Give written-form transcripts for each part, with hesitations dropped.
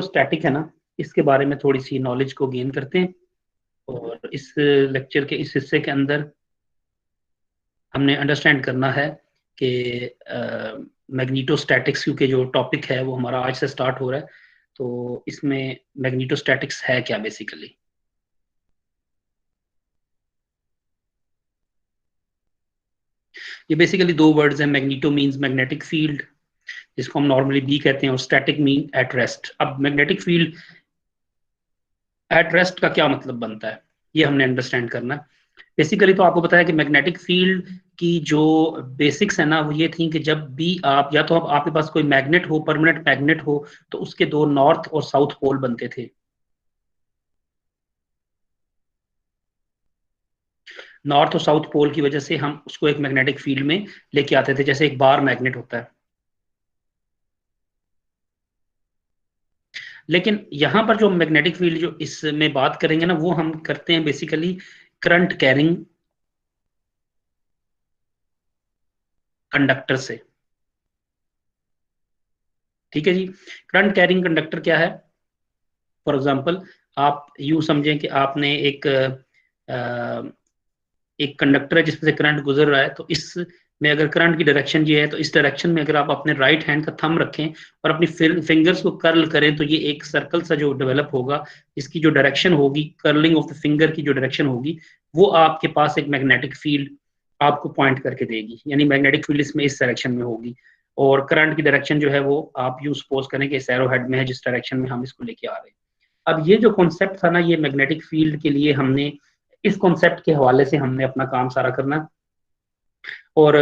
Static है ना, इसके बारे में थोड़ी सी नॉलेज को गेन करते हैं। और इस लेक्चर के इस हिस्से के अंदर हमने अंडरस्टैंड करना है कि मैग्नीटोस्टैटिक्स, क्योंकि जो टॉपिक है वो हमारा आज से स्टार्ट हो रहा है, तो इसमें मैग्नीटोस्टैटिक्स है क्या बेसिकली। ये बेसिकली दो वर्ड्स हैं, मैग्नीटो मींस मैग्नेटिक फील्ड, जिसको हम नॉर्मली बी कहते हैं, और स्टैटिक मीन एट रेस्ट। अब मैग्नेटिक फील्ड एट रेस्ट का क्या मतलब बनता है, ये हमने अंडरस्टैंड करना है। बेसिकली तो आपको बताया कि मैग्नेटिक फील्ड की जो बेसिक्स है ना, वो ये थी कि जब भी आप, या तो अब आपके पास कोई मैग्नेट हो, परमानेंट मैग्नेट हो, तो उसके दो नॉर्थ और साउथ पोल बनते थे। नॉर्थ और साउथ पोल की वजह से हम उसको एक मैग्नेटिक फील्ड में लेके आते थे, जैसे एक बार मैग्नेट होता है। लेकिन यहां पर जो मैग्नेटिक फील्ड जो इसमें बात करेंगे ना, वो हम करते हैं बेसिकली करंट कैरिंग कंडक्टर से। ठीक है जी। करंट कैरिंग कंडक्टर क्या है? फॉर एग्जांपल, आप यूं समझें कि आपने एक कंडक्टर है जिसमें से करंट गुजर रहा है, तो इस में अगर करंट की डायरेक्शन ये है, तो इस डायरेक्शन में अगर आप अपने राइट हैंड का थंब रखें और अपनी फिंगर्स को कर्ल करें, तो ये एक सर्कल सा जो डेवलप होगा, इसकी जो डायरेक्शन होगी, कर्लिंग ऑफ द फिंगर की जो डायरेक्शन होगी, वो आपके पास एक मैग्नेटिक फील्ड आपको पॉइंट करके देगी। यानी मैग्नेटिक फील्ड इसमें इस डायरेक्शन में होगी, और करंट की डायरेक्शन जो है वो आप यूं सपोज करें कि इस एरो हेड में है, जिस डायरेक्शन में हम इसको लेके आ रहे हैं। अब ये जो कॉन्सेप्ट था ना, ये मैग्नेटिक फील्ड के लिए हमने इस कॉन्सेप्ट के हवाले से हमने अपना काम सारा करना। और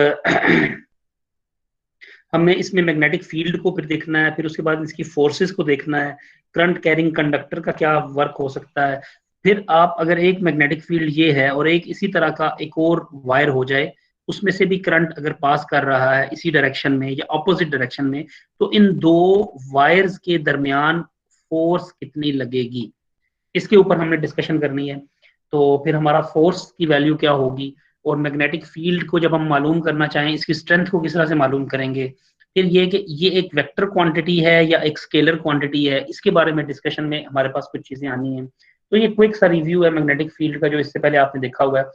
हमें इसमें मैग्नेटिक फील्ड को फिर देखना है, फिर उसके बाद इसकी फोर्सेस को देखना है, करंट कैरिंग कंडक्टर का क्या वर्क हो सकता है। फिर आप अगर एक मैग्नेटिक फील्ड ये है और एक इसी तरह का एक और वायर हो जाए, उसमें से भी करंट अगर पास कर रहा है इसी डायरेक्शन में या ऑपोजिट डायरेक्शन में, तो इन दो वायर्स के दरमियान फोर्स कितनी लगेगी, इसके ऊपर हमने डिस्कशन करनी है। तो फिर हमारा फोर्स की वैल्यू क्या होगी, और मैग्नेटिक फील्ड को जब हम मालूम करना चाहें, इसकी स्ट्रेंथ को किस तरह से मालूम करेंगे। फिर ये कि ये एक वेक्टर क्वांटिटी है या एक स्केलर क्वांटिटी है, इसके बारे में डिस्कशन में हमारे पास कुछ चीजें आनी है। तो ये क्विक सा रिव्यू है मैग्नेटिक फील्ड का, जो इससे पहले आपने देखा हुआ है।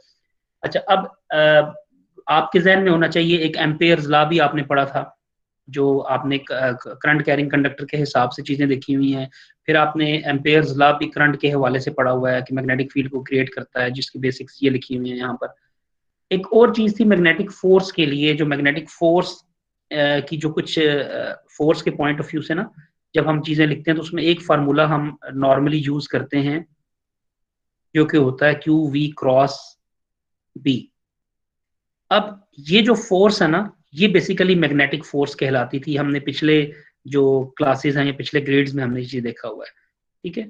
अच्छा, अब आपके जहन में होना चाहिए, एक एम्पेयर्स लॉ भी आपने पढ़ा था, जो आपने करंट कैरिंग कंडक्टर के हिसाब से चीजें देखी हुई हैं। फिर आपने एम्पेयर्स लॉ भी करंट के हवाले से पढ़ा हुआ है कि मैग्नेटिक फील्ड को क्रिएट करता है, जिसकी बेसिक्स ये लिखी हुई है यहाँ पर। एक और चीज थी मैग्नेटिक फोर्स के लिए, जो मैग्नेटिक फोर्स की जो कुछ फोर्स के पॉइंट ऑफ व्यू से ना, जब हम चीजें लिखते हैं तो उसमें एक फार्मूला हम नॉर्मली यूज करते हैं, जो कि होता है क्यू वी क्रॉस बी। अब ये जो फोर्स है ना, ये बेसिकली मैग्नेटिक फोर्स कहलाती थी। हमने पिछले जो क्लासेस हैं या पिछले ग्रेड्स में हमने ये चीज देखा हुआ है। ठीक है।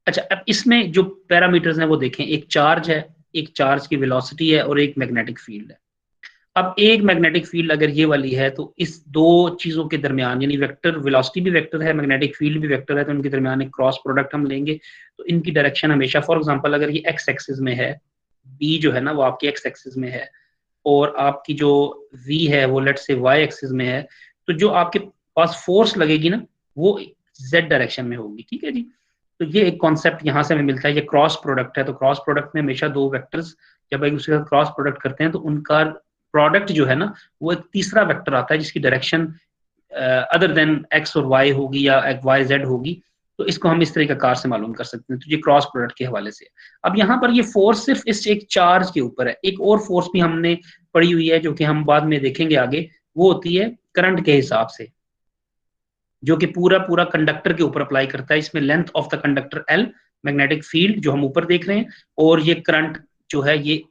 अच्छा, अब इसमें जो पैरामीटर्स हैं वो देखें, एक चार्ज है, एक चार्ज की वेलोसिटी है, और एक मैग्नेटिक फील्ड है। अब एक मैग्नेटिक फील्ड अगर ये वाली है, तो इस दो चीजों के दरमियान, यानी वेक्टर वेलोसिटी भी वेक्टर है, मैग्नेटिक फील्ड भी वेक्टर है, तो इनके दरमियान एक क्रॉस प्रोडक्ट हम लेंगे। तो इनकी डायरेक्शन हमेशा, फॉर एग्जांपल अगर ये एक्स एक्सिस में है, बी जो है ना वो आपकी एक्स एक्सिस में है, और आपकी जो v है वो लेट से y एक्सिस में है, तो जो आपके पास फोर्स लगेगी ना, वो z डायरेक्शन में होगी। ठीक है जी। तो ये एक कॉन्सेप्ट यहाँ से हमें मिलता है, ये क्रॉस प्रोडक्ट है। तो क्रॉस प्रोडक्ट में हमेशा दो वेक्टर्स जब एक दूसरे का क्रॉस प्रोडक्ट करते हैं, तो उनका प्रोडक्ट जो है ना, वो एक तीसरा वेक्टर आता है जिसकी डायरेक्शन अदर देन एक्स और वाई होगी या वाई जेड होगी। तो इसको हम इस तरीके कार से मालूम कर सकते हैं, तो ये क्रॉस प्रोडक्ट के हवाले से। अब यहाँ पर ये फोर्स सिर्फ इस एक चार्ज के ऊपर है, एक और फोर्स भी हमने पड़ी हुई है जो कि हम बाद में देखेंगे आगे, वो होती है करंट के हिसाब से, जो कि पूरा पूरा कंडक्टर के ऊपर अप्लाई करता है। इसमें length of the conductor L, magnetic field जो हम ऊपर देख रहे हैं, और ये करंट जो है ये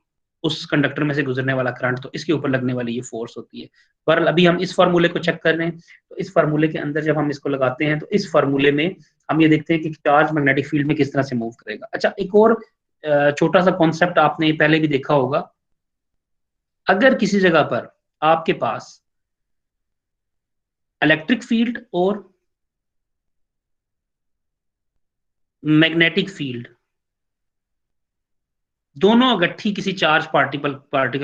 उस कंडक्टर में से गुजरने वाला करंट, तो इसके ऊपर लगने वाली ये फोर्स होती है। पर अभी हम इस फार्मूले को चेक कर रहे हैं, तो इस फार्मूले के अंदर जब हम इसको लगाते हैं, तो इस फार्मूले में हम ये देखते हैं कि चार्ज मैग्नेटिक फील्ड में किस तरह से मूव करेगा। अच्छा, एक और छोटा सा कॉन्सेप्ट आपने पहले भी देखा होगा, अगर किसी जगह पर आपके पास इलेक्ट्रिक फील्ड और मैग्नेटिक फील्ड दोनों इकट्ठी किसी चार्ज पार्टिकल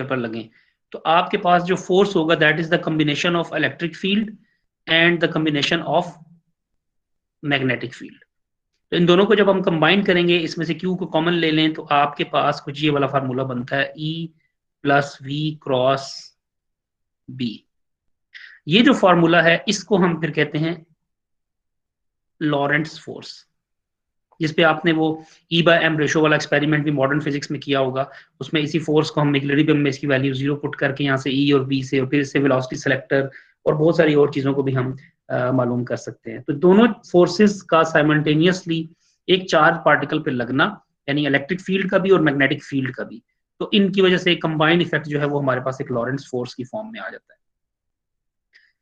पर लगे, तो आपके पास जो फोर्स होगा that is the combination of electric field and the combination of magnetic field. तो इन दोनों को जब हम कंबाइन करेंगे, इसमें से Q को कॉमन ले लें, तो आपके पास कुछ ये वाला फार्मूला बनता है, E plus V cross B। ये जो फार्मूला है इसको हम फिर कहते हैं लॉरेंट्ज फोर्स, जिसपे आपने वो E/m रेशो वाला एक्सपेरिमेंट भी मॉडर्न फिजिक्स में किया होगा। उसमें इसी फोर्स को हम इक्विलिब्रियम में इसकी वैल्यू 0 पुट करके यहाँ से E और B से, और फिर इससे वेलोसिटी सेलेक्टर और बहुत सारी और चीजों को भी हम मालूम कर सकते हैं। तो दोनों फोर्सेस का साइमल्टेनियसली एक चार्ज पार्टिकल पे लगना, यानी इलेक्ट्रिक फील्ड का भी और मैग्नेटिक फील्ड का भी, तो इनकी वजह से कंबाइंड इफेक्ट जो है वो हमारे पास एक लॉरेंट्ज फोर्स की फॉर्म में आ जाता है।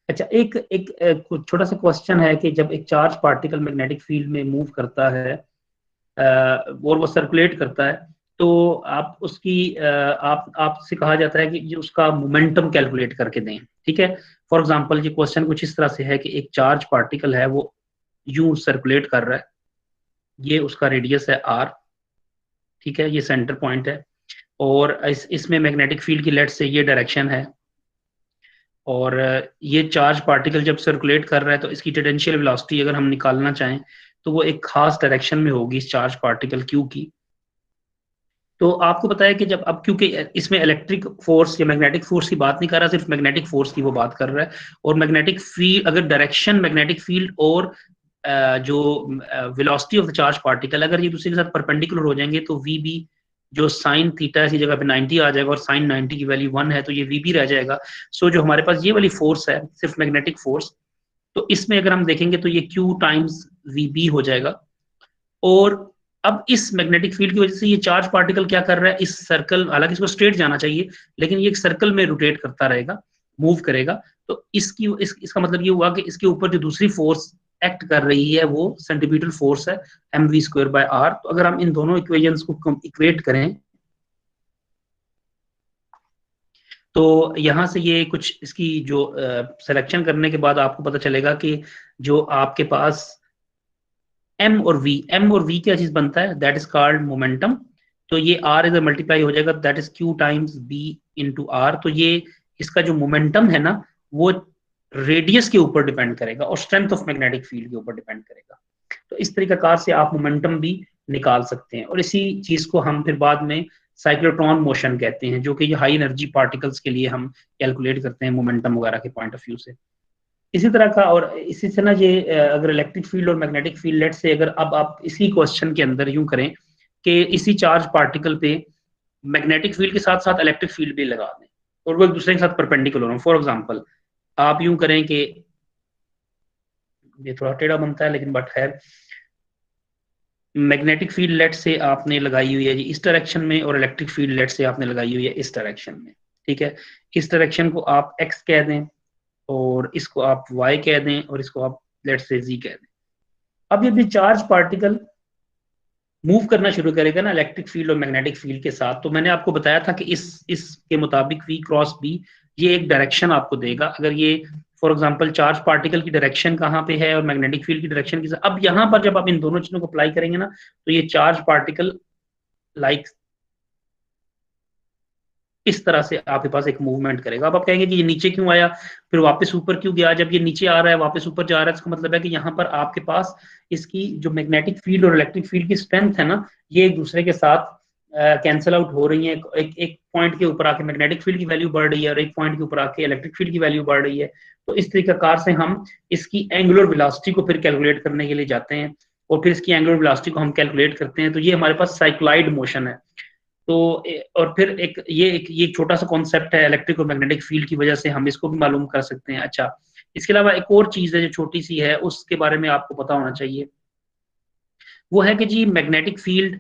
अच्छा, एक एक छोटा सा क्वेश्चन है कि जब एक चार्ज पार्टिकल मैग्नेटिक फील्ड में मूव करता है और वो सर्कुलेट करता है, तो आप उसकी आपसे कहा जाता है कि जो उसका मोमेंटम कैलकुलेट करके दें, ठीक है। फॉर एग्जांपल ये क्वेश्चन कुछ इस तरह से है कि एक चार्ज पार्टिकल है, वो यूं सर्कुलेट कर रहा है, ये उसका रेडियस है r, ठीक है, ये सेंटर पॉइंट है, और इसमें मैग्नेटिक फील्ड की लेट से ये डायरेक्शन है, और ये चार्ज पार्टिकल जब सर्कुलेट कर रहा है तो इसकी टेंजेंशियल वेलोसिटी अगर हम निकालना चाहें तो वो एक खास डायरेक्शन में होगी इस चार्ज पार्टिकल Q की। तो आपको पता है कि जब अब, क्योंकि इसमें इलेक्ट्रिक फोर्स या मैग्नेटिक फोर्स की बात नहीं कर रहा, सिर्फ मैग्नेटिक फोर्स की वो बात कर रहा है, और मैग्नेटिक फील्ड अगर डायरेक्शन मैग्नेटिक फील्ड और जो velocity of the charge particle अगर ये दूसरे के साथ परपेंडिकुलर हो जाएंगे, तो VB जो साइन थीटा इसी जगह पे 90 आ जाएगा, और साइन 90 की वैल्यू 1 है, तो ये VB रह जाएगा। सो जो हमारे पास ये वाली फोर्स है सिर्फ मैग्नेटिक फोर्स, तो इसमें अगर हम देखेंगे तो ये Q टाइम्स VB हो जाएगा। और अब इस मैग्नेटिक फील्ड की वजह से ये चार्ज पार्टिकल क्या कर रहा है, इस सर्कल, हालांकि इसको स्ट्रेट जाना चाहिए, लेकिन ये एक सर्कल में रोटेट करता रहेगा, मूव करेगा। तो इसका मतलब ये हुआ कि इसके ऊपर जो दूसरी फोर्स एक्ट कर रही है वो सेंटीमीटर फोर्स है, mv²/r। तो अगर हम इन दोनों इक्वेशंस को इक्वेट करें तो यहां से ये कुछ इसकी जो सिलेक्शन करने के बाद आपको पता चलेगा कि जो आपके पास m और v क्या चीज बनता है, दैट इज कॉल्ड मोमेंटम। तो ये r इधर मल्टीप्लाई हो जाएगा, that is Q times b into r। तो ये इसका जो मोमेंटम है ना वो रेडियस के ऊपर डिपेंड करेगा और स्ट्रेंथ ऑफ मैग्नेटिक फील्ड के ऊपर डिपेंड करेगा। तो इस तरीका से आप मोमेंटम भी निकाल सकते हैं, और इसी चीज को हम फिर बाद में साइक्लोट्रॉन मोशन कहते हैं, जो कि ये हाई एनर्जी पार्टिकल्स के लिए हम कैलकुलेट करते हैं मोमेंटम वगैरह के पॉइंट ऑफ व्यू से। इसी तरह का, और इसी से ना ये अगर इलेक्ट्रिक फील्ड और मैग्नेटिक फील्ड, लेट से अगर अब आप इसी क्वेश्चन के अंदर यूं करें कि इसी चार्ज पार्टिकल पे मैग्नेटिक फील्ड के साथ साथ इलेक्ट्रिक फील्ड भी लगा दें और वो एक दूसरे के साथ परपेंडिकुलर हो। फॉर एग्जांपल आप यूं करें कि ये थोड़ा टेढ़ा बनता है लेकिन बट है, मैग्नेटिक फील्ड लेट से आपने लगाई हुई है जी इस डायरेक्शन में, और इलेक्ट्रिक फील्ड लेट से आपने लगाई हुई है इस डायरेक्शन में, ठीक है। इस डायरेक्शन को आप x कह दें और इसको आप y कह दें और इसको आप लेट से z कह दें। अब यदि चार्ज पार्टिकल मूव करना शुरू करेगा ना इलेक्ट्रिक फील्ड और मैग्नेटिक फील्ड के साथ, तो मैंने आपको बताया था कि इसके मुताबिक V क्रॉस B ये एक डायरेक्शन आपको देगा। अगर ये फॉर एग्जांपल चार्ज पार्टिकल की डायरेक्शन कहाँ पे है और मैग्नेटिक फील्ड की डायरेक्शन की, अब यहाँ पर जब आप इन दोनों चीजों को अप्लाई करेंगे ना, तो ये चार्ज पार्टिकल लाइक इस तरह से आपके पास एक मूवमेंट करेगा। अब आप कहेंगे कि ये नीचे क्यों आया, फिर वापस ऊपर क्यों गया। जब ये नीचे आ रहा है वापस ऊपर जा रहा है, इसका मतलब है कि यहाँ पर आपके पास इसकी जो मैग्नेटिक फील्ड और इलेक्ट्रिक फील्ड की स्ट्रेंथ है ना, ये एक दूसरे के साथ कैंसिल आउट हो रही है। एक पॉइंट के ऊपर आके मैग्नेटिक फील्ड की वैल्यू बढ़ रही है और एक पॉइंट के ऊपर आके इलेक्ट्रिक फील्ड की वैल्यू बढ़ रही है। तो इस तरीके से हम इसकी एंगुलर वेलोसिटी को फिर कैलकुलेट करने के लिए जाते हैं, और फिर इसकी एंगुलर वेलोसिटी को हम कैलकुलेट करते हैं। तो ये हमारे पास साइक्लाइड मोशन है। तो और फिर ये छोटा सा कॉन्सेप्ट है इलेक्ट्रिक और मैग्नेटिक फील्ड की वजह से हम इसको भी मालूम कर सकते हैं। अच्छा, इसके अलावा एक और चीज है जो छोटी सी है, उसके बारे में आपको पता होना चाहिए। वो है कि जी मैग्नेटिक फील्ड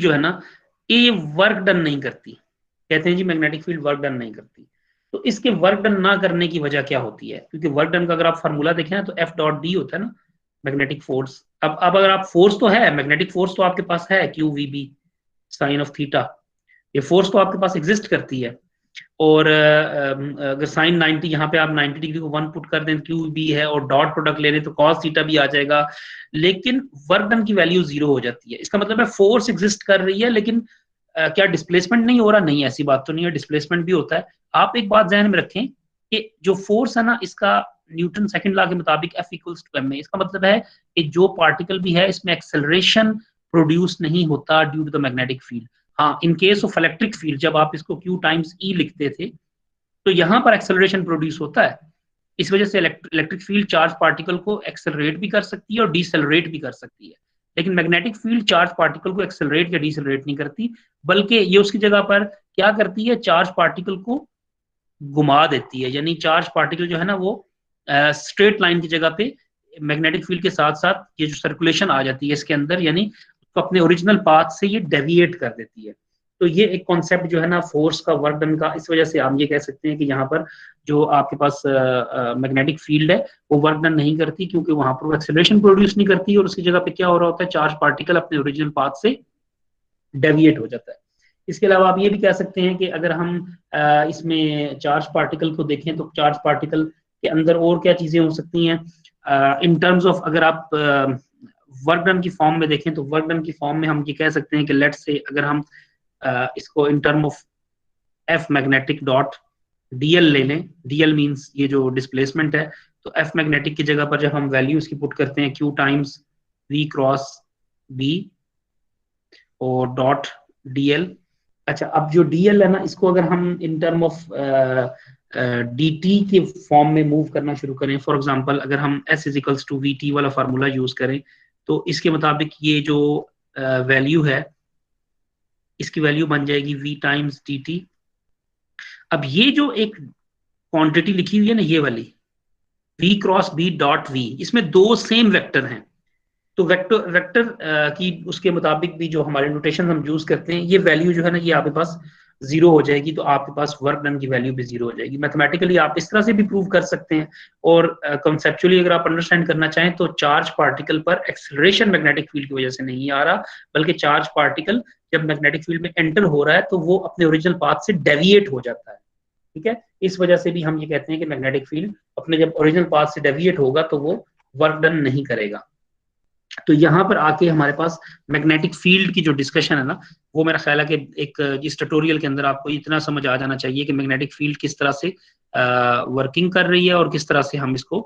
जो है ना, ये वर्क डन नहीं करती। कहते हैं जी मैग्नेटिक फील्ड वर्क डन नहीं करती। तो इसके वर्क डन ना करने की वजह क्या होती है, क्योंकि वर्क डन का अगर आप फार्मूला देखें ना तो F.D होता है ना, मैग्नेटिक फोर्स। अब अगर आप फोर्स तो है, मैग्नेटिक फोर्स तो आपके पास है QVB साइन ऑफ थीटा, ये फोर्स तो आपके पास एग्जिस्ट करती है। और अगर साइन 90 यहाँ पे आप 90 डिग्री को 1 पुट कर दें QB है, और डॉट प्रोडक्ट ले लें तो cos थीटा भी आ जाएगा, लेकिन वर्क डन की वैल्यू 0 हो जाती है। इसका मतलब है फोर्स एग्जिस्ट कर रही है, लेकिन क्या डिस्प्लेसमेंट नहीं हो रहा? नहीं, ऐसी बात तो नहीं है, डिस्प्लेसमेंट भी होता है। आप एक बात ध्यान में रखें कि जो फोर्स है ना, इसका न्यूटन सेकंड लॉ के मुताबिक F इक्वल्स टू m है। इसका मतलब है कि जो पार्टिकल भी है इसमें एक्सेलरेशन प्रोड्यूस नहीं होता due to the magnetic field. हाँ, in case of electric field जब आप इसको Q टाइम्स E लिखते थे तो यहाँ पर एक्सेलरेशन प्रोड्यूस होता है। इस वजह से इलेक्ट्रिक फील्ड चार्ज पार्टिकल को एक्सेलरेट भी कर सकती है और डिसेलरेट भी कर सकती है, लेकिन मैग्नेटिक फील्ड चार्ज पार्टिकल को एक्सेलरेट या डिसेलरेट नहीं करती, बल्कि ये उसकी जगह पर क्या करती है, चार्ज पार्टिकल को घुमा देती है। यानी चार्ज पार्टिकल जो है ना वो स्ट्रेट लाइन की जगह पे मैग्नेटिक फील्ड के साथ साथ ये जो सर्कुलेशन आ जाती है इसके अंदर, यानी उसको अपने ओरिजिनल पाथ से ये डेविएट कर देती है। तो ये एक कॉन्सेप्ट जो है ना फोर्स का, वर्क डन का, इस वजह से हम ये कह सकते हैं कि यहाँ पर जो आपके पास मैग्नेटिक फील्ड है वो वर्क डन नहीं करती, क्योंकि वहां पर वो एक्सेलरेशन प्रोड्यूस नहीं करती और उसकी जगह पे क्या हो रहा होता है, चार्ज पार्टिकल अपने ओरिजिनल पाथ से डेविएट हो जाता है। इसके अलावा आप ये भी कह सकते हैं कि अगर हम इसमें चार्ज पार्टिकल को देखें तो चार्ज पार्टिकल के अंदर और क्या चीजें हो सकती हैं इन टर्म्स ऑफ, अगर आप वर्क डन की फॉर्म में देखें तो वर्क डन की फॉर्म में हम ये कह सकते हैं कि लेट्स से अगर हम इसको इन term of F magnetic dot DL ले लें, डीएल मींस ये जो डिस्प्लेसमेंट है, तो एफ मैग्नेटिक की जगह पर जब हम वैल्यू इसकी पुट करते हैं Q times V cross B और डॉट डीएल। अच्छा, अब जो डीएल है ना इसको अगर हम इन टर्म ऑफ dt के फॉर्म में मूव करना शुरू करें, फॉर एग्जांपल अगर हम s is equals to vt वाला फार्मूला यूज करें तो इसके मुताबिक ये जो वैल्यू है इसकी वैल्यू बन जाएगी v टाइम्स dt। अब ये जो एक क्वांटिटी लिखी हुई है ना ये वाली v cross b dot v, इसमें दो सेम वेक्टर हैं, तो वेक्टर वेक्टर की उसके मुताबिक भी जो हमारे नोटेशन हम यूज करते हैं ये वैल्यू जो है ना ये आपके पास जीरो हो जाएगी, तो आपके पास वर्क डन की वैल्यू भी जीरो हो जाएगी। मैथमेटिकली आप इस तरह से भी प्रूव कर सकते हैं, और कंसेप्चुअली अगर आप अंडरस्टैंड करना चाहें तो चार्ज पार्टिकल पर एक्सेलरेशन मैग्नेटिक फील्ड की वजह से नहीं आ रहा, बल्कि चार्ज पार्टिकल जब मैग्नेटिक फील्ड में एंटर हो रहा है तो वो अपने ओरिजिनल पाथ से डेविएट हो जाता है। ठीक है, इस वजह से भी हम ये कहते हैं कि मैग्नेटिक फील्ड अपने जब ओरिजिनल पाथ से डेविएट होगा तो वो वर्क डन नहीं करेगा। तो यहाँ पर आके हमारे पास मैग्नेटिक फील्ड की जो डिस्कशन है ना वो मेरा ख्याल है कि एक इस ट्यूटोरियल के अंदर आपको इतना समझ आ जाना चाहिए कि मैग्नेटिक फील्ड किस तरह से वर्किंग कर रही है और किस तरह से हम इसको